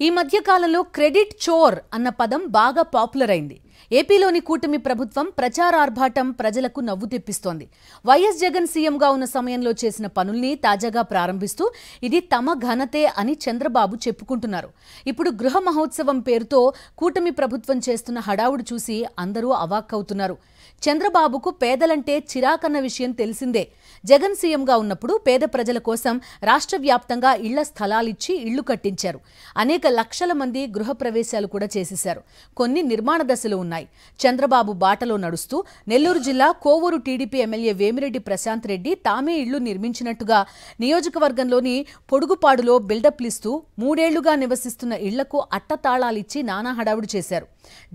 ఈ మధ్య కాలంలో క్రెడిట్ చోర్ అన్న పదం బాగా పాపులర్ అయింది. ఏపీలోని కూటమి ప్రభుత్వం ప్రచారార్భాటం ప్రజలకు నవ్వు తెప్పిస్తోంది. వైఎస్ జగన్ సీఎంగా ఉన్న సమయంలో చేసిన పనుల్ని తాజాగా ప్రారంభిస్తూ ఇది తమ ఘనతే అని చంద్రబాబు చెప్పుకుంటున్నారు. ఇప్పుడు గృహ మహోత్సవం పేరుతో కూటమి ప్రభుత్వం చేస్తున్న హడావుడు చూసి అందరూ అవాక్కవుతున్నారు. చంద్రబాబుకు పేదలంటే చిరాకన్న విషయం తెలిసిందే. జగన్ సీఎంగా ఉన్నప్పుడు పేద ప్రజల కోసం రాష్ట్ర వ్యాప్తంగా ఇళ్ల స్థలాలిచ్చి ఇళ్లు కట్టించారు. అనేక లక్షల మంది గృహప్రవేశాలు కూడా చేసేశారు. కొన్ని నిర్మాణ దశలు ఉన్నాయి. చంద్రబాబు బాటలో నడుస్తూ నెల్లూరు జిల్లా కోవూరు టీడీపీ ఎమ్మెల్యే వేమిరెడ్డి ప్రశాంత్ రెడ్డి తామే ఇళ్లు నిర్మించినట్టుగా నియోజకవర్గంలోని పొడుగుపాడులో బిల్డప్లిస్తూ 3 ఏళ్లుగా నివసిస్తున్న ఇళ్లకు అట్టతాళాలిచ్చి నానా హడావుడు చేశారు.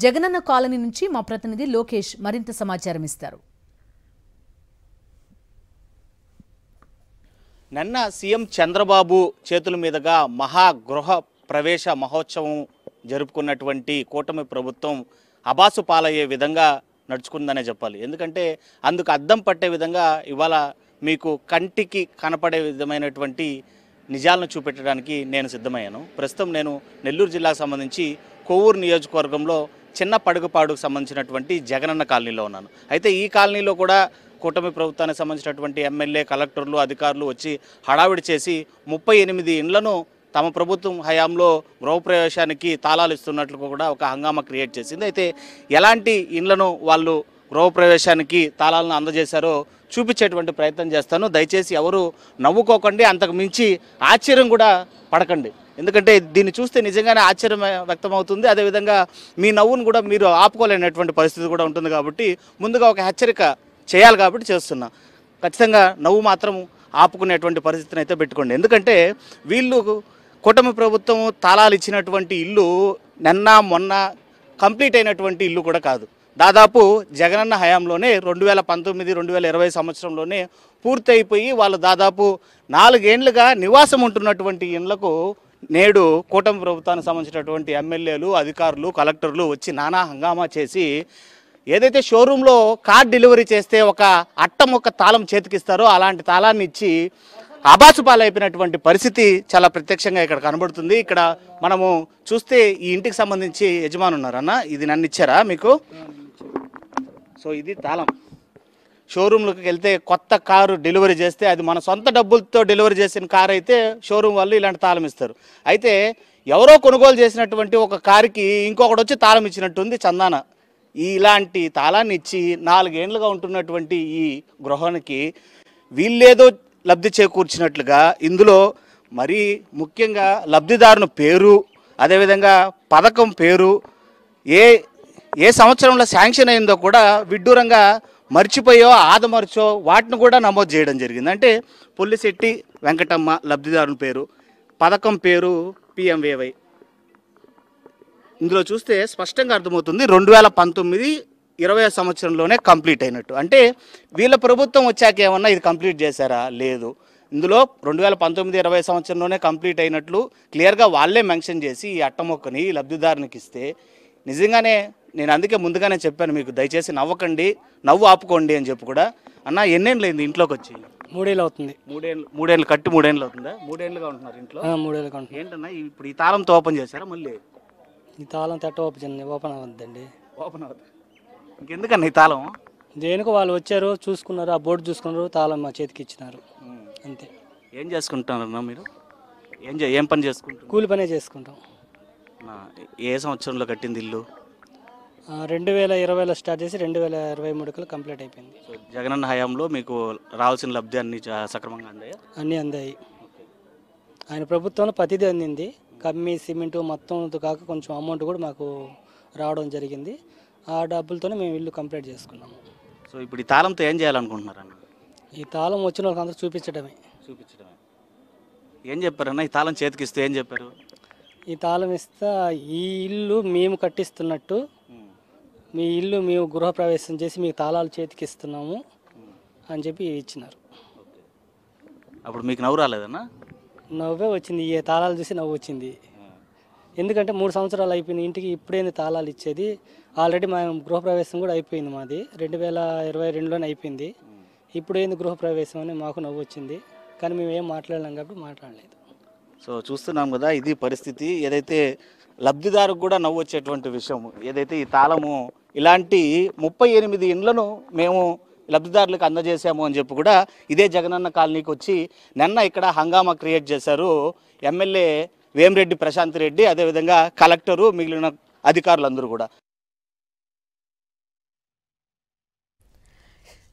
జగనన్న కాలనీ నుంచి మా ప్రతినిధి లోకేష్ మరింత సమాచారం ఇస్తారు. నిన్న సీఎం చంద్రబాబు చేతుల మీదుగా మహాగృహ ప్రవేశ మహోత్సవం జరుపుకున్నటువంటి కూటమి ప్రభుత్వం అబాసు పాలయ్యే విధంగా నడుచుకుందనే చెప్పాలి. ఎందుకంటే అందుకు అద్దం పట్టే విధంగా ఇవాళ మీకు కంటికి కనపడే విధమైనటువంటి నిజాలను చూపెట్టడానికి నేను సిద్ధమయ్యాను. ప్రస్తుతం నేను నెల్లూరు జిల్లాకు సంబంధించి కోవూరు నియోజకవర్గంలో చిన్న పడుగుపాడుకు సంబంధించినటువంటి జగనన్న కాలనీలో ఉన్నాను. అయితే ఈ కాలనీలో కూడా కూటమి ప్రభుత్వానికి సంబంధించినటువంటి ఎమ్మెల్యే, కలెక్టర్లు, అధికారులు వచ్చి హడావిడి చేసి 38 ఇండ్లను తమ ప్రభుత్వం హయాంలో గృహప్రవేశానికి తాళాలు ఇస్తున్నట్లు కూడా ఒక హంగామా క్రియేట్ చేసింది. అయితే ఎలాంటి ఇండ్లను వాళ్ళు గృహప్రవేశానికి తాళాలను అందజేశారో చూపించేటువంటి ప్రయత్నం చేస్తాను. దయచేసి ఎవరు నవ్వుకోకండి, అంతకు మించి ఆశ్చర్యం కూడా పడకండి. ఎందుకంటే దీన్ని చూస్తే నిజంగానే ఆశ్చర్యం వ్యక్తమవుతుంది. అదేవిధంగా మీ నవ్వును కూడా మీరు ఆపుకోలేనటువంటి పరిస్థితి కూడా ఉంటుంది. కాబట్టి ముందుగా ఒక హెచ్చరిక చేయాలి కాబట్టి చేస్తున్నా. ఖచ్చితంగా నవ్వు మాత్రం ఆపుకునేటువంటి పరిస్థితిని అయితే పెట్టుకోండి. ఎందుకంటే వీళ్ళు కూటమి ప్రభుత్వం తాళాలు ఇచ్చినటువంటి ఇల్లు నిన్న మొన్న కంప్లీట్ అయినటువంటి ఇల్లు కూడా కాదు. దాదాపు జగనన్న హయాంలోనే 2019-2020 సంవత్సరంలోనే పూర్తి అయిపోయి వాళ్ళు దాదాపు 4 ఏళ్లుగా నివాసం ఉంటున్నటువంటి ఇళ్లకు నేడు కూటమి ప్రభుత్వానికి సంబంధించినటువంటి ఎమ్మెల్యేలు, అధికారులు, కలెక్టర్లు వచ్చి నానా హంగామా చేసి ఏదైతే షోరూంలో కార్ డెలివరీ చేస్తే ఒక అట్టం ఒక తాళం చేతికిస్తారో అలాంటి తాళాన్ని ఇచ్చి ఆబాసుపాలైపోయినటువంటి పరిస్థితి చాలా ప్రత్యక్షంగా ఇక్కడ కనబడుతుంది. ఇక్కడ మనము చూస్తే ఈ ఇంటికి సంబంధించి యజమాని ఉన్నారన్న, ఇది నన్ను ఇచ్చారా మీకు? సో ఇది తాళం. షోరూంలోకి వెళ్తే కొత్త కారు డెలివరీ చేస్తే అది మన సొంత డబ్బులతో డెలివరీ చేసిన కారు అయితే షోరూం వాళ్ళు ఇలాంటి తాళం ఇస్తారు. అయితే ఎవరో కొనుగోలు చేసినటువంటి ఒక కారుకి ఇంకొకటి వచ్చి తాళం ఇచ్చినట్టుంది చందాన. ఇలాంటి తాళాన్ని ఇచ్చి 4 ఏళ్లుగా ఉంటున్నటువంటి ఈ గృహానికి వీళ్ళేదో లబ్ధి చేకూర్చినట్లుగా ఇందులో మరీ ముఖ్యంగా లబ్ధిదారుని పేరు, అదేవిధంగా పథకం పేరు, ఏ సంవత్సరంలో శాంక్షన్ అయిందో కూడా విడ్డూరంగా మర్చిపోయో ఆదమర్చో వాటిని కూడా నమోదు చేయడం జరిగింది. అంటే పొల్లిశెట్టి వెంకటమ్మ లబ్ధిదారుని పేరు, పథకం పేరు PMVY. ఇందులో చూస్తే స్పష్టంగా అర్థమవుతుంది 2019-20 సంవత్సరంలోనే కంప్లీట్ అయినట్టు. అంటే వీళ్ళ ప్రభుత్వం వచ్చాక ఏమన్నా ఇది కంప్లీట్ చేశారా? లేదు. ఇందులో 2019-20 సంవత్సరంలోనే కంప్లీట్ అయినట్లు క్లియర్గా వాళ్ళే మెన్షన్ చేసి ఈ అట్టమొక్కని లబ్ధిదారునికి ఇస్తే నిజంగానే నేను అందుకే ముందుగానే చెప్పాను మీకు, దయచేసి నవ్వకండి, నవ్వు ఆపుకోండి అని చెప్పి కూడా. అన్న ఎన్నేళ్ళు అయింది ఇంట్లోకి వచ్చి? 3 ఏళ్ళు అవుతుంది. 3 ఏళ్ళు కట్టి 3 ఏళ్ళు అవుతుందా? 3 ఏళ్ళుగా ఉంటున్నారు ఇంట్లో? 3 ఏళ్ళుగా ఉంటుంది. ఏంటన్నా ఇప్పుడు ఈ తాళంతో ఓపెన్ చేశారా? మళ్ళీ ఈ తాళం తట్ట ఓపెన్ అవ్వద్దండి. ఓపెన్ అవుతుంది. ఇంకెందుకన్నా ఈ తాళం? దేనికి వాళ్ళు వచ్చారు, చూసుకున్నారు, ఆ బోర్డు చూసుకున్నారు, తాళం మా చేతికి ఇచ్చినారు, అంతే. ఏం చేసుకుంటున్నారన్నా మీరు? ఏం పని చేసుకుంటారు? కూలి పనే చేసుకుంటాం. ఏ సంవత్సరంలో కట్టింది ఇల్లు? 2020లో స్టార్ట్ చేసి 2023 కంప్లీట్ అయిపోయింది. జగనన్న హయాంలో మీకు రావాల్సిన లబ్ధి అన్ని సక్రమంగా అందాయా? అన్నీ అందాయి. ఆయన ప్రభుత్వంలో ప్రతిదీ అందింది. కమ్మి, సిమెంటు మొత్తం కాక కొంచెం అమౌంట్ కూడా మాకు రావడం జరిగింది. ఆ డబ్బులతోనే మేము ఇల్లు కంప్లీట్ చేసుకున్నాము. సో ఇప్పుడు ఈ తాళంతో ఏం చేయాలనుకుంటున్నారన్న? ఈ తాళం వచ్చిన వాళ్ళకి అందరూ చూపించడమే. ఏం చెప్పారన్న? ఈ తాళం చేతికిస్తే ఏం చెప్పారు? ఈ తాళం ఇస్తా, ఈ ఇల్లు మేము కట్టిస్తున్నట్టు, మీ ఇల్లు మేము గృహప్రవేశం చేసి మీకు తాళాలు చేతికి ఇస్తున్నాము అని చెప్పి ఇచ్చినారు. అప్పుడు మీకు నవ్వు రాలేదన్నా? నవ్వే వచ్చింది. ఈ తాళాలు చూసి నవ్వు వచ్చింది. ఎందుకంటే 3 సంవత్సరాలు అయిపోయింది ఇంటికి, ఇప్పుడేంది తాళాలు ఇచ్చేది? ఆల్రెడీ మా గృహప్రవేశం కూడా అయిపోయింది. మాది 2022లోనే అయిపోయింది. ఇప్పుడు ఏంది గృహప్రవేశం అని మాకు నవ్వు వచ్చింది. కానీ మేము ఏం మాట్లాడలేం కాబట్టి మాట్లాడలేదు. సో చూస్తున్నాం కదా, ఇది పరిస్థితి. ఏదైతే లబ్ధిదారుకు కూడా నవ్వు వచ్చేటువంటి విషయం, ఏదైతే ఈ తాళము ఇలాంటి 38 ఇండ్లను మేము లబ్ధిదారులకు అందజేశాము అని చెప్పి కూడా ఇదే జగనన్న కాలనీకి వచ్చి నిన్న ఇక్కడ హంగామా క్రియేట్ చేశారు ఎమ్మెల్యే వేమిరెడ్డి ప్రశాంత్ రెడ్డి, అదేవిధంగా కలెక్టరు, మిగిలిన అధికారులందరూ కూడా.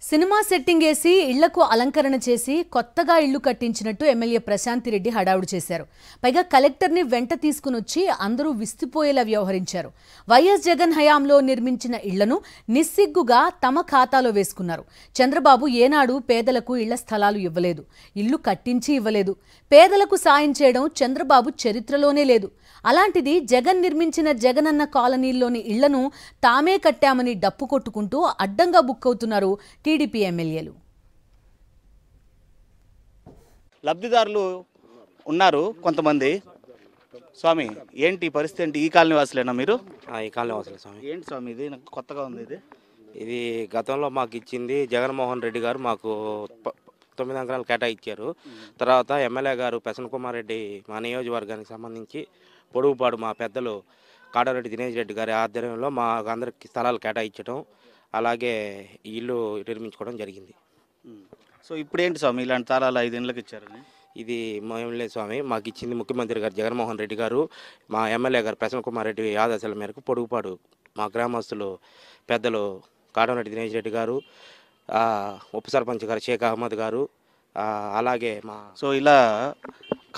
సినిమా సెట్టింగ్ వేసి ఇళ్లకు అలంకరణ చేసి కొత్తగా ఇళ్లు కట్టించినట్టు ఎమ్మెల్యే ప్రశాంత్ రెడ్డి హడావుడు చేశారు. పైగా కలెక్టర్ని వెంట తీసుకుని వచ్చి అందరూ విస్తుపోయేలా వ్యవహరించారు. వైఎస్ జగన్ హయాంలో నిర్మించిన ఇళ్లను నిస్సిగ్గుగా తమ ఖాతాలో వేసుకున్నారు. చంద్రబాబు ఏనాడు పేదలకు ఇళ్ల స్థలాలు ఇవ్వలేదు, ఇల్లు కట్టించి ఇవ్వలేదు. పేదలకు సాయం చేయడం చంద్రబాబు చరిత్రలోనే లేదు. అలాంటిది జగన్ నిర్మించిన జగనన్న కాలనీల్లోని ఇళ్లను తామే కట్టామని డప్పు కొట్టుకుంటూ అడ్డంగా బుక్ అవుతున్నారు టీడీపీ ఎమ్మెల్యేలు. లబ్ధిదారులు ఉన్నారు కొంతమంది. స్వామి, ఏంటి పరిస్థితి? ఏంటి, ఈ కాలనీ వాసులేనా మీరు? ఈ కాలనీ వాసులే స్వామి. ఏంటి స్వామి ఇది, నాకు కొత్తగా ఉంది ఇది. ఇది గతంలో మాకు ఇచ్చింది జగన్మోహన్ రెడ్డి గారు, మాకు 9 ఎకరాలు కేటాయించారు. తర్వాత ఎమ్మెల్యే గారు ప్రసన్న కుమార్ రెడ్డి మా నియోజకవర్గానికి సంబంధించి పొడుగుపాడు మా పెద్దలు కాడారెడ్డి దినేష్ రెడ్డి గారి ఆధ్వర్యంలో మా అందరికి స్థలాలు కేటాయించడం, అలాగే ఇల్లు నిర్మించుకోవడం జరిగింది. సో ఇప్పుడు ఏంటి స్వామి, ఇలాంటి తాళాలు 5 ఇండ్లకు ఇచ్చారని? ఇది లేదు స్వామి, మాకు ఇచ్చింది ముఖ్యమంత్రి గారు జగన్మోహన్ రెడ్డి గారు, మా ఎమ్మెల్యే గారు ప్రసన్న కుమార్ రెడ్డి ఆదేశాల మేరకు పొడుగుపాడు మా గ్రామస్తులు పెద్దలు కాడారెడ్డి దినేష్ రెడ్డి గారు, ఉప సర్పంచ్ గారు షేక్ అహ్మద్ గారు, అలాగే మా సో ఇలా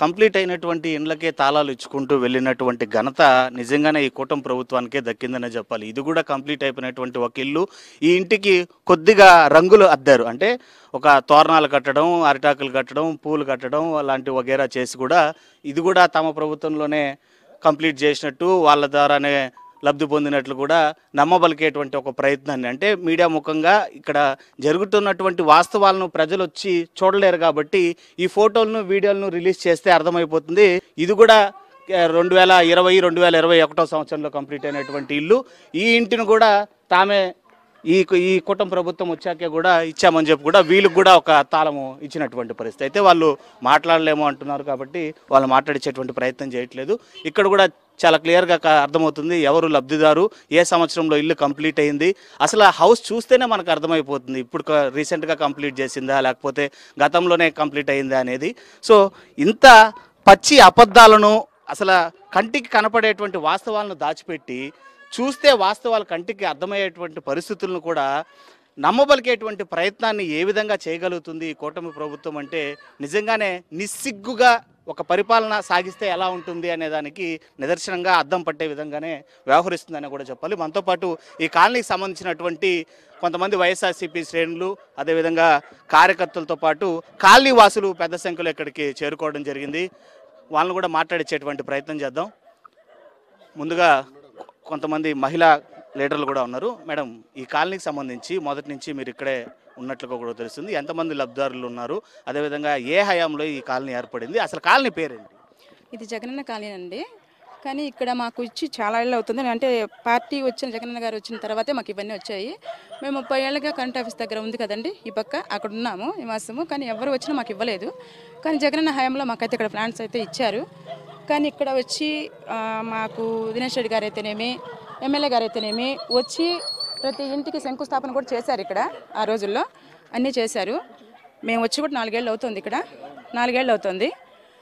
కంప్లీట్ అయినటువంటి ఇండ్లకే తాళాలు ఇచ్చుకుంటూ వెళ్ళినటువంటి ఘనత నిజంగానే ఈ కూటమి ప్రభుత్వానికే దక్కిందనే చెప్పాలి. ఇది కూడా కంప్లీట్ అయిపోయినటువంటి ఒక ఇల్లు. ఈ ఇంటికి కొద్దిగా రంగులు అద్దారు, అంటే ఒక తోరణాలు కట్టడం, అరిటాకులు కట్టడం, పూలు కట్టడం అలాంటి వగేరా చేసి కూడా ఇది కూడా తమ ప్రభుత్వంలోనే కంప్లీట్ చేసినట్టు, వాళ్ళ ద్వారానే లబ్ధి పొందినట్లు కూడా నమ్మబలికేటువంటి ఒక ప్రయత్నాన్ని, అంటే మీడియా ముఖంగా ఇక్కడ జరుగుతున్నటువంటి వాస్తవాలను ప్రజలు వచ్చి చూడలేరు కాబట్టి ఈ ఫోటోలను వీడియోలను రిలీజ్ చేస్తే అర్థమైపోతుంది. ఇది కూడా 2020-2021 సంవత్సరంలో కంప్లీట్ అయినటువంటి ఇల్లు. ఈ ఇంటిని కూడా తామే ఈ కుటుంబ ప్రభుత్వం వచ్చాకే కూడా ఇచ్చామని చెప్పి కూడా వీళ్ళకి కూడా ఒక తాళము ఇచ్చినటువంటి పరిస్థితి. అయితే వాళ్ళు మాట్లాడలేము అంటున్నారు కాబట్టి వాళ్ళు మాట్లాడించేటువంటి ప్రయత్నం చేయట్లేదు. ఇక్కడ కూడా చాలా క్లియర్గా అర్థమవుతుంది ఎవరు లబ్ధిదారు, ఏ సంవత్సరంలో ఇల్లు కంప్లీట్ అయింది. అసలు ఆ హౌస్ చూస్తేనే మనకు అర్థమైపోతుంది ఇప్పుడు రీసెంట్గా కంప్లీట్ చేసిందా లేకపోతే గతంలోనే కంప్లీట్ అయిందా అనేది. సో ఇంత పచ్చి అబద్ధాలను, అసలు కంటికి కనపడేటువంటి వాస్తవాలను దాచిపెట్టి చూస్తే వాస్తవాలు కంటికి అర్థమయ్యేటువంటి పరిస్థితులను కూడా నమ్మబలికేటువంటి ప్రయత్నాన్ని ఏ విధంగా చేయగలుగుతుంది ఈ కూటమి ప్రభుత్వం అంటే నిజంగానే నిస్సిగ్గుగా ఒక పరిపాలన సాగిస్తే ఎలా ఉంటుంది అనే దానికి నిదర్శనంగా అద్దం పట్టే విధంగానే వ్యవహరిస్తుందని కూడా చెప్పాలి. మనతో పాటు ఈ కాలనీకి సంబంధించినటువంటి కొంతమంది వైఎస్ఆర్సీపీ శ్రేణులు, అదేవిధంగా కార్యకర్తలతో పాటు కాలనీ వాసులు పెద్ద సంఖ్యలో ఇక్కడికి చేరుకోవడం జరిగింది. వాళ్ళని కూడా మాట్లాడించేటువంటి ప్రయత్నం చేద్దాం. ముందుగా కొంతమంది మహిళా లీడర్లు కూడా ఉన్నారు. మేడం, ఈ కాలనీకి సంబంధించి మొదటి నుంచి మీరు ఇక్కడే ఉన్నట్లుగా కూడా తెలుస్తుంది. ఎంతమంది లబ్ధిదారులు ఉన్నారు, అదేవిధంగా ఏ హయాంలో ఈ కాలనీ ఏర్పడింది, అసలు కాలనీ పేరేంటి? ఇది జగనన్న కాలనీ అండి. కానీ ఇక్కడ మాకు ఇచ్చి చాలా ఏళ్ళు అవుతుంది. అంటే పార్టీ వచ్చిన జగనన్న గారు వచ్చిన తర్వాతే మాకు ఇవన్నీ వచ్చాయి. మేము 30 ఏళ్ళుగా కరెంట్ ఆఫీస్ దగ్గర ఉంది కదండి ఈ పక్క, అక్కడ ఉన్నాము నివాసము. కానీ ఎవరు వచ్చినా మాకు ఇవ్వలేదు. కానీ జగనన్న హయాంలో మాకైతే ఇక్కడ ప్లాన్స్ అయితే ఇచ్చారు. కానీ ఇక్కడ వచ్చి మాకు దినేష్ రెడ్డి గారు అయితేనేమి, ఎమ్మెల్యే గారు అయితేనేమి వచ్చి ప్రతి ఇంటికి శంకుస్థాపన కూడా చేశారు. ఇక్కడ ఆ రోజుల్లో అన్నీ చేశారు. మేము వచ్చి కూడా 4 ఏళ్ళు అవుతుంది. ఇక్కడ 4 ఏళ్ళు అవుతుంది.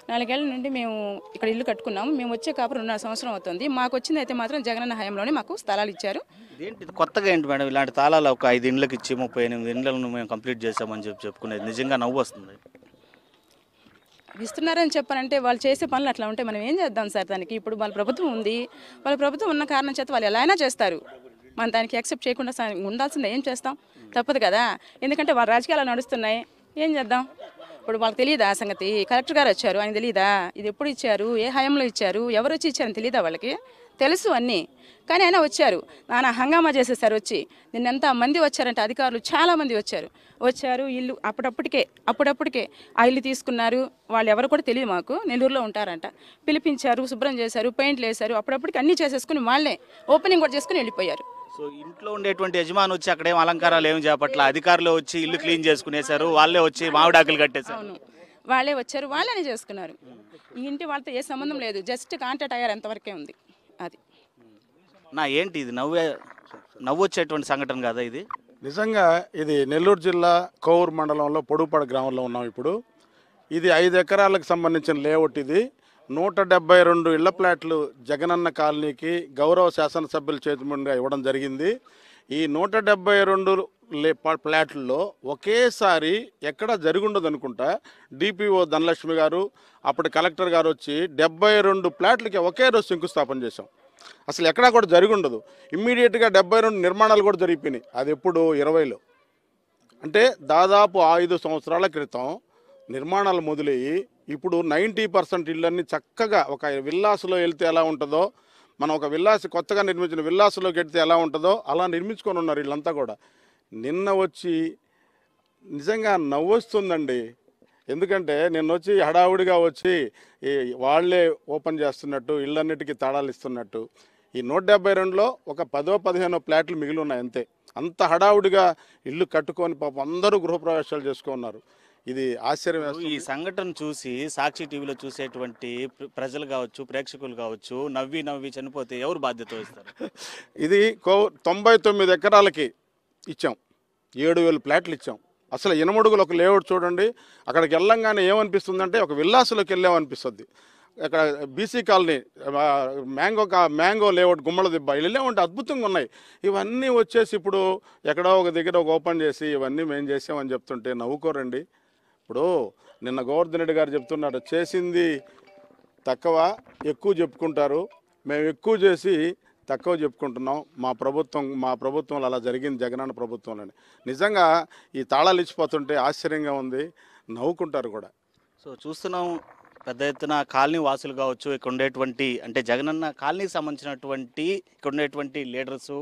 4 ఏళ్ళ నుండి మేము ఇక్కడ ఇల్లు కట్టుకున్నాము. మేము వచ్చే కాపురం 2.5 సంవత్సరం అవుతుంది. మాకు వచ్చింది అయితే మాత్రం జగనన్న హయాంలోనే మాకు స్థలాలు ఇచ్చారు. ఇదేంటి కొత్తగా ఏంటి మేడం ఇలాంటి తాళాలు ఒక 5 ఇండ్లకి ఇచ్చి 38 ఇండ్లను మేము కంప్లీట్ చేసామని చెప్పుకునేది నిజంగా నవ్వు వస్తుంది. ఇస్తున్నారని చెప్పానంటే వాళ్ళు చేసే పనులు అట్లా ఉంటే మనం ఏం చేద్దాం సార్ దానికి? ఇప్పుడు వాళ్ళ ప్రభుత్వం ఉంది, వాళ్ళ ప్రభుత్వం ఉన్న కారణం చేత వాళ్ళు ఎలా అయినా చేస్తారు. మనం దానికి యాక్సెప్ట్ చేయకుండా ఉండాల్సిందే. ఏం చేస్తాం, తప్పదు కదా. ఎందుకంటే వాళ్ళ రాజకీయాలు నడుస్తున్నాయి, ఏం చేద్దాం. ఇప్పుడు వాళ్ళకి తెలియదా ఆ సంగతి? కలెక్టర్ గారు వచ్చారు, ఆయన తెలియదా ఇది ఎప్పుడు ఇచ్చారు, ఏ హయాంలో ఇచ్చారు, ఎవరు వచ్చి ఇచ్చారని తెలియదా వాళ్ళకి? తెలుసు అన్నీ. కానీ అయినా వచ్చారు, నాన్న హంగామా చేసేసారు. వచ్చి నిన్నెంత మంది వచ్చారంటే అధికారులు చాలామంది వచ్చారు. ఇల్లు అప్పుడప్పటికే ఆ ఇల్లు తీసుకున్నారు. వాళ్ళు ఎవరు కూడా తెలియదు మాకు, నెల్లూరులో ఉంటారంట. పిలిపించారు, శుభ్రం చేశారు, పెయింట్లు వేశారు. అప్పుడప్పటికి అన్నీ చేసేసుకుని వాళ్ళే ఓపెనింగ్ కూడా చేసుకుని వెళ్ళిపోయారు. సో ఇంట్లో ఉండేటువంటి యజమాని వచ్చి అక్కడేం అలంకారాలు ఏమి చేపట్ల, అధికారులు వచ్చి ఇల్లు క్లీన్ చేసుకునేసారు, వాళ్ళే వచ్చి మామిడాకులు కట్టేశారు. అవును, వాళ్ళే వచ్చారు, వాళ్ళని చేసుకున్నారు. ఈ ఇంటి వాళ్ళతో ఏ సంబంధం లేదు, జస్ట్ కాంటాక్ట్ అయ్యారు అంతవరకే ఉంది. అది ఏంటి ఇది నవ్వొచ్చేటువంటి సంఘటన కదా ఇది? నిజంగా ఇది నెల్లూరు జిల్లా కోవూరు మండలంలో పొడుగుపాడు గ్రామంలో ఉన్నాం ఇప్పుడు. ఇది 5 ఎకరాలకు సంబంధించిన లేఅవుట్. ఇది 172 ఇళ్ల ప్లాట్లు జగనన్న కాలనీకి గౌరవ శాసనసభ్యుల చేతి మీదుగా ఇవ్వడం జరిగింది. ఈ 172 ప్లాట్లలో ఒకేసారి ఎక్కడ జరుగుండదు అనుకుంటా డిపిఓ ధనలక్ష్మి గారు, అప్పటి కలెక్టర్ గారు వచ్చి 72 ప్లాట్లకి ఒకే రోజు శంకుస్థాపన చేశాం. అసలు ఎక్కడా కూడా జరుగుండదు. ఇమ్మీడియట్గా 72 నిర్మాణాలు కూడా జరిగిపోయినాయి. అది ఎప్పుడు 20లో, అంటే దాదాపు 5 సంవత్సరాల క్రితం నిర్మాణాలు మొదలయ్యి ఇప్పుడు 90% ఇళ్ళన్నీ చక్కగా ఒక విల్లాస్లో వెళ్తే ఎలా ఉంటుందో, మనం ఒక విల్లాస్ కొత్తగా నిర్మించిన విల్లాస్లోకి వెళ్తే ఎలా ఉంటుందో అలా నిర్మించుకొని ఉన్నారు వీళ్ళంతా కూడా. నిన్న వచ్చి నిజంగా నవ్వొస్తుందండి. ఎందుకంటే నిన్న వచ్చి హడావుడిగా వచ్చి వాళ్ళే ఓపెన్ చేస్తున్నట్టు, ఇళ్ళన్నిటికీ తాళాలు ఇస్తున్నట్టు. ఈ 172లో ఒక 10-15 ఫ్లాట్లు మిగిలి ఉన్నాయి అంతే. అంత హడావుడిగా ఇల్లు కట్టుకొని పాపం అందరూ గృహప్రవేశాలు చేసుకున్నారు. ఇది ఆశ్చర్యం. ఈ సంఘటన చూసి సాక్షి టీవీలో చూసేటువంటి ప్రజలు కావచ్చు, ప్రేక్షకులు కావచ్చు, నవ్వి చనిపోతే ఎవరు బాధ్యత వహిస్తారు? ఇది 99 ఎకరాలకి ఇచ్చాం, 7,000 ఫ్లాట్లు ఇచ్చాం. అసలు ఇనమడుగులు ఒక లేఅవుట్ చూడండి, అక్కడికి వెళ్ళంగానే ఏమనిపిస్తుందంటే ఒక విల్లాసులోకి వెళ్ళామనిపిస్తుంది. అక్కడ BC colony mango layout Gummala దిబ్బ వెళ్ళామంటే అద్భుతంగా ఉన్నాయి. ఇవన్నీ వచ్చేసి ఇప్పుడు ఎక్కడో ఒక దగ్గర ఒక ఓపెన్ చేసి ఇవన్నీ మేము చేసామని చెప్తుంటే నవ్వుకోరండి. ఇప్పుడు నిన్న గోవర్ధన్ రెడ్డి గారు చెప్తున్నారు, చేసింది తక్కువ ఎక్కువ చెప్పుకుంటారు, మేము ఎక్కువ చేసి తక్కువ చెప్పుకుంటున్నాం. మా ప్రభుత్వంలో అలా జరిగింది, జగనన్న ప్రభుత్వంలోనే. నిజంగా ఈ తాళాలు ఇచ్చిపోతుంటే ఆశ్చర్యంగా ఉంది, నవ్వుకుంటారు కూడా. సో చూస్తున్నాం పెద్ద ఎత్తున కాలనీ వాసులు కావచ్చు, ఇక్కడ ఉండేటువంటి అంటే జగనన్న కాలనీకి సంబంధించినటువంటి ఇక్కడ ఉండేటువంటి లీడర్సు,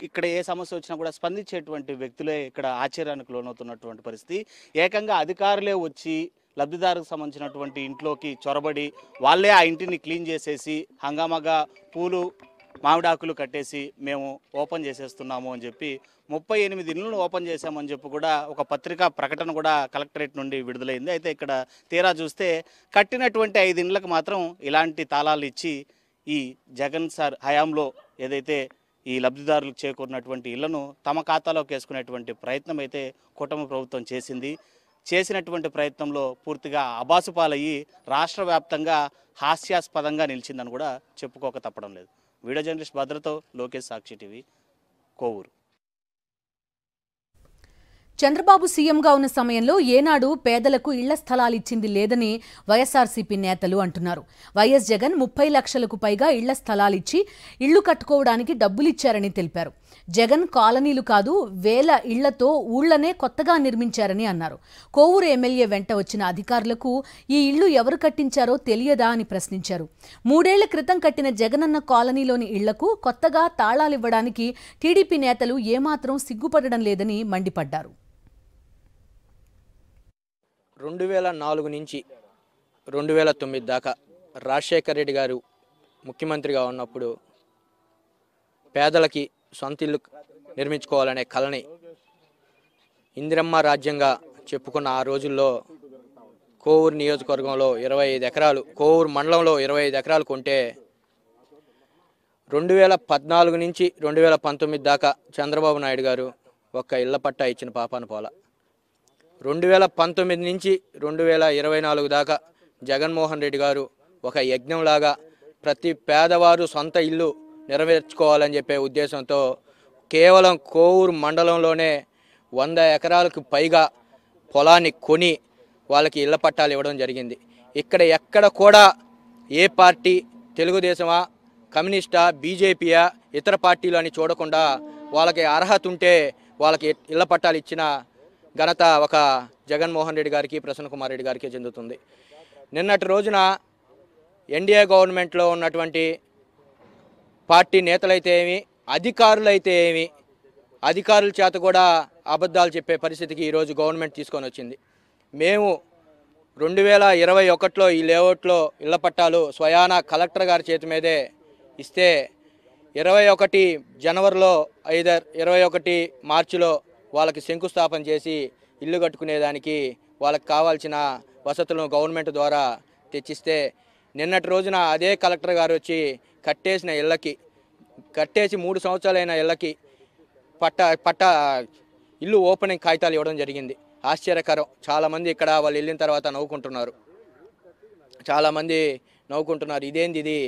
ఇక్కడ ఏ సమస్య వచ్చినా కూడా స్పందించేటువంటి వ్యక్తులే ఇక్కడ ఆశ్చర్యానికి లోనవుతున్నటువంటి పరిస్థితి. ఏకంగా అధికారులే వచ్చి లబ్ధిదారుకు సంబంధించినటువంటి ఇంట్లోకి చొరబడి వాళ్ళే ఆ ఇంటిని క్లీన్ చేసేసి హంగామాగా పూలు మామిడాకులు కట్టేసి మేము ఓపెన్ చేసేస్తున్నాము అని చెప్పి 38 ఇళ్లను ఓపెన్ చేశామని చెప్పి కూడా ఒక పత్రికా ప్రకటన కూడా కలెక్టరేట్ నుండి విడుదలైంది. అయితే ఇక్కడ తీరా చూస్తే కట్టినటువంటి 5 ఇండ్లకు మాత్రం ఇలాంటి తాళాలు ఇచ్చి ఈ జగన్ సార్ హయాంలో ఏదైతే ఈ లబ్ధిదారులకు చేకూరినటువంటి ఇళ్లను తమ ఖాతాలోకి వేసుకునేటువంటి ప్రయత్నం అయితే కూటమి ప్రభుత్వం చేసినటువంటి ప్రయత్నంలో పూర్తిగా అబాసుపాలయ్యి రాష్ట్ర వ్యాప్తంగా హాస్యాస్పదంగా నిలిచిందని కూడా చెప్పుకోక తప్పడం లేదు. వీడియో జర్నలిస్ట్ భద్రతో లోకేష్, సాక్షి టీవీ, కోవూరు. చంద్రబాబు సీఎంగా ఉన్న సమయంలో ఏనాడు పేదలకు ఇళ్ల స్థలాలు ఇచ్చింది లేదని వైఎస్ఆర్సీపీ నేతలు అంటున్నారు. వైఎస్ జగన్ 30 లక్షలకు పైగా ఇళ్ల స్థలాలిచ్చి ఇళ్లు కట్టుకోవడానికి డబ్బులిచ్చారని తెలిపారు. జగన్ కాలనీలు కాదు, వేల ఇళ్లతో ఊళ్లనే కొత్తగా నిర్మించారని అన్నారు. కోవూరు ఎమ్మెల్యే వెంట వచ్చిన అధికారులకు ఈ ఇళ్లు ఎవరు కట్టించారో తెలియదా అని ప్రశ్నించారు. 3 ఏళ్ల క్రితం కట్టిన జగనన్న కాలనీలోని ఇళ్లకు కొత్తగా తాళాలివ్వడానికి టీడీపీ నేతలు ఏమాత్రం సిగ్గుపడడం లేదని మండిపడ్డారు. 2004 నుంచి 2009 దాకా రాజశేఖర్ రెడ్డి గారు ముఖ్యమంత్రిగా ఉన్నప్పుడు పేదలకి సొంత ఇల్లు నిర్మించుకోవాలనే కలని ఇందిరమ్మ రాజ్యంగా చెప్పుకున్న ఆ రోజుల్లో కోవూరు నియోజకవర్గంలో 25 ఎకరాలు, కోవూరు మండలంలో 25 ఎకరాలు కొంటే 2014 నుంచి 2019 దాకా చంద్రబాబు నాయుడు గారు ఒక్క ఇళ్ల పట్టా ఇచ్చిన పాపాన పోల. 2019 నుంచి 2024 దాకా జగన్మోహన్ రెడ్డి గారు ఒక యజ్ఞంలాగా ప్రతి పేదవారు సొంత ఇల్లు నెరవేర్చుకోవాలని చెప్పే ఉద్దేశంతో కేవలం కోవూరు మండలంలోనే 100 ఎకరాలకు పైగా పొలాన్ని కొని వాళ్ళకి ఇళ్ల పట్టాలు ఇవ్వడం జరిగింది. ఎక్కడ కూడా ఏ పార్టీ, తెలుగుదేశమా, కమ్యూనిస్టా, బీజేపీయా, ఇతర పార్టీలు అని చూడకుండా వాళ్ళకి అర్హత ఉంటే వాళ్ళకి ఇళ్ల పట్టాలు ఇచ్చిన ఘనత ఒక జగన్మోహన్ రెడ్డి గారికి, ప్రసన్న కుమార్ రెడ్డి గారికి చెందుతుంది. నిన్నటి రోజున ఎన్డీఏ గవర్నమెంట్లో ఉన్నటువంటి పార్టీ నేతలైతే ఏమి, అధికారులైతే ఏమి, అధికారుల చేత కూడా అబద్ధాలు చెప్పే పరిస్థితికి ఈరోజు గవర్నమెంట్ తీసుకొని వచ్చింది. మేము 2021లో ఈ లేఅవుట్లో ఇళ్ల పట్టాలు స్వయానా కలెక్టర్ గారి చేతి మీదే ఇస్తే 21 జనవరిలో 21 మార్చిలో వాళ్ళకి శంకుస్థాపన చేసి ఇల్లు కట్టుకునేదానికి వాళ్ళకి కావాల్సిన వసతులను గవర్నమెంట్ ద్వారా తెచ్చిస్తే నిన్నటి రోజున అదే కలెక్టర్ గారు వచ్చి కట్టేసిన ఇళ్ళకి కట్టేసి 3 సంవత్సరాలైన ఇళ్ళకి పట్టా ఇల్లు ఓపెనింగ్ కాగితాలు ఇవ్వడం జరిగింది. ఆశ్చర్యకరం. చాలామంది ఇక్కడ వాళ్ళు వెళ్ళిన తర్వాత నవ్వుకుంటున్నారు. చాలామంది నవ్వుకుంటున్నారు, ఇదేంది ఇది,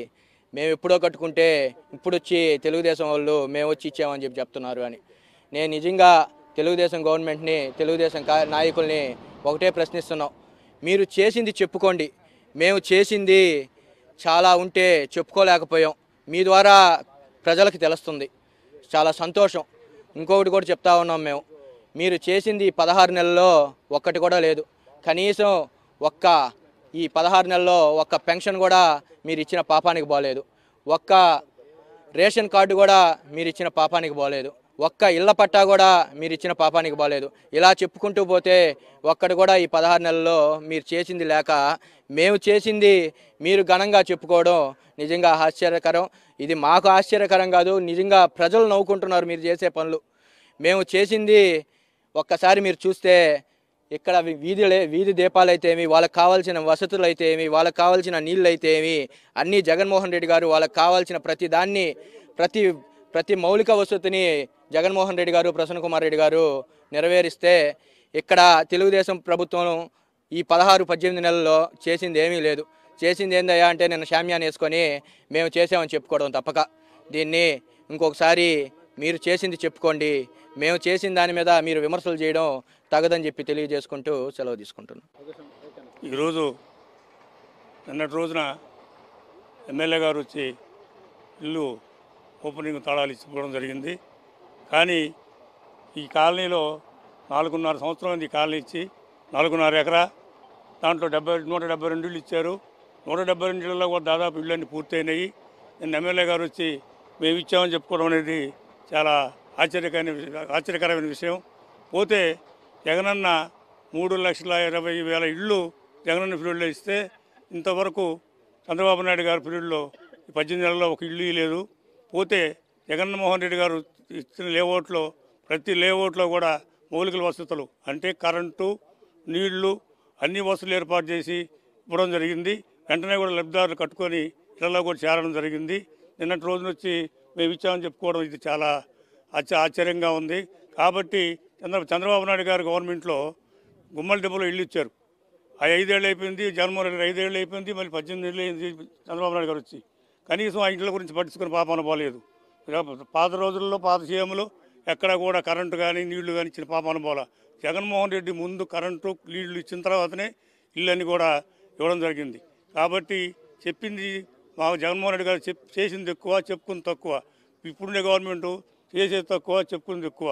మేము ఎప్పుడో కట్టుకుంటే ఇప్పుడు వచ్చి తెలుగుదేశం వాళ్ళు మేము వచ్చి ఇచ్చామని చెప్తున్నారు అని. నేను నిజంగా తెలుగుదేశం గవర్నమెంట్ని, తెలుగుదేశం నాయకుల్ని ఒకటే ప్రశ్నిస్తున్నాం, మీరు చేసింది చెప్పుకోండి. మేము చేసింది చాలా ఉంటే చెప్పుకోలేకపోయాం, మీ ద్వారా ప్రజలకు తెలుస్తుంది, చాలా సంతోషం. ఇంకొకటి కూడా చెప్తా ఉన్నాం, మీరు చేసింది 16 నెలల్లో ఒక్కటి కూడా లేదు. కనీసం ఈ 16 నెలల్లో ఒక్క పెన్షన్ కూడా మీరు ఇచ్చిన పాపానికి పోలేదు, ఒక్క రేషన్ కార్డు కూడా మీరు ఇచ్చిన పాపానికి పోలేదు, ఒక్క ఇళ్ల పట్టా కూడా మీరు ఇచ్చిన పాపానికి పోలేదు. ఇలా చెప్పుకుంటూ పోతే ఒక్కటి కూడా ఈ 16 నెలల్లో మీరు చేసింది లేక మేము చేసింది మీరు ఘనంగా చెప్పుకోవడం నిజంగా ఆశ్చర్యకరం. ఇది మాకు ఆశ్చర్యకరం కాదు, నిజంగా ప్రజలు నవ్వుకుంటున్నారు మీరు చేసే పనులు. మేము చేసింది ఒక్కసారి మీరు చూస్తే ఇక్కడ వీధి దీపాలు అయితే ఏమి, వాళ్ళకి కావాల్సిన వసతులు అయితే ఏమి, వాళ్ళకి కావాల్సిన నీళ్ళు అయితే ఏమి, అన్నీ జగన్మోహన్ రెడ్డి గారు వాళ్ళకి కావాల్సిన ప్రతి మౌలిక వసతిని జగన్మోహన్ రెడ్డి గారు, ప్రసన్న కుమార్ రెడ్డి గారు నెరవేరిస్తే ఇక్కడ తెలుగుదేశం ప్రభుత్వం ఈ 16-18 నెలల్లో చేసింది ఏమీ లేదు. చేసింది ఏందయ్యా అంటే నిన్న శామ్యాన్ని వేసుకొని మేము చేసామని చెప్పుకోవడం తప్పక. దీన్ని ఇంకొకసారి మీరు చేసింది చెప్పుకోండి, మేము చేసిన దాని మీద మీరు విమర్శలు చేయడం తగదని చెప్పి తెలియజేసుకుంటూ సెలవు తీసుకుంటున్నాం. ఈరోజు నిన్నటి రోజున ఎమ్మెల్యే గారు వచ్చి ఇల్లు ఓపెనింగ్ తాళాలు ఇచ్చిపోవడం జరిగింది. కానీ ఈ కాలనీలో 4.5 సంవత్సరం ఈ కాలనీ ఇచ్చి 4.5 ఎకరా, దాంట్లో 172 ఇళ్ళు ఇచ్చారు. 172 ఇళ్ళలో కూడా దాదాపు ఇళ్ళన్నీ పూర్తయినాయి. నిన్న ఎమ్మెల్యే గారు వచ్చి మేము ఇచ్చామని చెప్పుకోవడం అనేది చాలా ఆశ్చర్యకరమైన విషయం. పోతే జగనన్న 3,20,000 ఇళ్ళు జగనన్న పీరియడ్లో ఇస్తే ఇంతవరకు చంద్రబాబు నాయుడు గారి పీరియడ్లో 18 నెలల్లో ఒక ఇల్లు లేదు. పోతే జగన్మోహన్ రెడ్డి గారు ఇచ్చిన లేఅవుట్లో ప్రతి లేఅవుట్లో కూడా మౌలిక వసతులు అంటే కరెంటు, నీళ్లు అన్ని వసతులు ఏర్పాటు చేసి ఇవ్వడం జరిగింది. వెంటనే కూడా లబ్ధిదారులు కట్టుకొని ఇళ్లలో కూడా చేరడం జరిగింది. నిన్నటి రోజున వచ్చి మేము ఇచ్చామని చెప్పుకోవడం ఇది చాలా ఆశ్చర్యంగా ఉంది. కాబట్టి చంద్రబాబు నాయుడు గారు గవర్నమెంట్లో గుమ్మల దెబ్బలో ఇల్లు ఇచ్చారు. ఆ 5 ఏళ్ళు అయిపోయింది, జగన్మోహన్ రెడ్డి 5 ఏళ్ళు అయిపోయింది, మళ్ళీ 18 ఏళ్ళు అయింది చంద్రబాబు నాయుడు గారు వచ్చి. కనీసం ఆ ఇంట్ల గురించి పట్టించుకుని పాపాన పోలేదు. పాత రోజుల్లో పాత సీఎంలు ఎక్కడ కూడా కరెంటు కానీ నీళ్లు కానీ ఇచ్చిన పాపాన పోలా. జగన్మోహన్ రెడ్డి ముందు కరెంటు నీళ్లు ఇచ్చిన తర్వాతనే ఇళ్ళని కూడా ఇవ్వడం జరిగింది. కాబట్టి చెప్పింది మా జగన్మోహన్ రెడ్డి గారు చేసింది ఎక్కువ, చెప్పుకుంది తక్కువ. ఇప్పుడుండే గవర్నమెంట్ చేసేది తక్కువ, చెప్పుకుంది ఎక్కువ.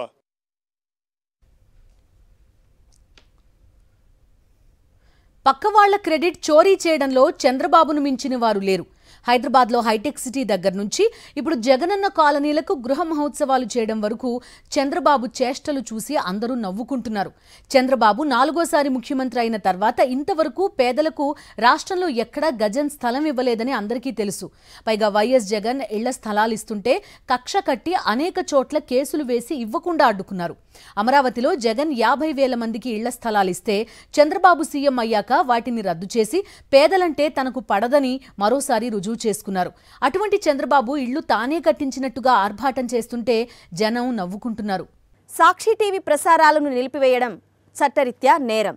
పక్కవాళ్ల క్రెడిట్ చోరీ చేయడంలో చంద్రబాబును మించిన వారు లేరు. హైదరాబాద్లో హైటెక్ సిటీ దగ్గర నుంచి ఇప్పుడు జగనన్న కాలనీలకు గృహ మహోత్సవాలు చేయడం వరకు చంద్రబాబు చేష్టలు చూసి అందరూ నవ్వుకుంటున్నారు. చంద్రబాబు 4వ ముఖ్యమంత్రి అయిన తర్వాత ఇంతవరకు పేదలకు రాష్ట్రంలో ఎక్కడా గజం స్థలం ఇవ్వలేదని అందరికీ తెలుసు. పైగా వైఎస్ జగన్ ఇళ్ల స్థలాలు ఇస్తుంటే కక్ష కట్టి అనేక చోట్ల కేసులు వేసి ఇవ్వకుండా అడ్డుకున్నారు. అమరావతిలో జగన్ 50,000 మందికి ఇళ్ల స్థలాలిస్తే చంద్రబాబు సీఎం అయ్యాక వాటిని రద్దు చేసి పేదలంటే తనకు పడదని మరోసారి రుజువు చేసుకున్నారు. అటువంటి చంద్రబాబు ఇళ్లు తానే కట్టించినట్టుగా ఆర్భాటం చేస్తుంటే జనం నవ్వుకుంటున్నారు. సాక్షి టీవీ ప్రసారాలను నిలిపివేయడం చట్టరీత్యా నేరం.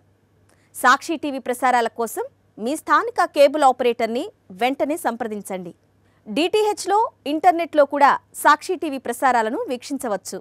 సాక్షి టీవీ ప్రసారాల కోసం మీ స్థానిక కేబుల్ ఆపరేటర్ని వెంటనే సంప్రదించండి. డిటిహెచ్లో, ఇంటర్నెట్లో కూడా సాక్షి టీవీ ప్రసారాలను వీక్షించవచ్చు.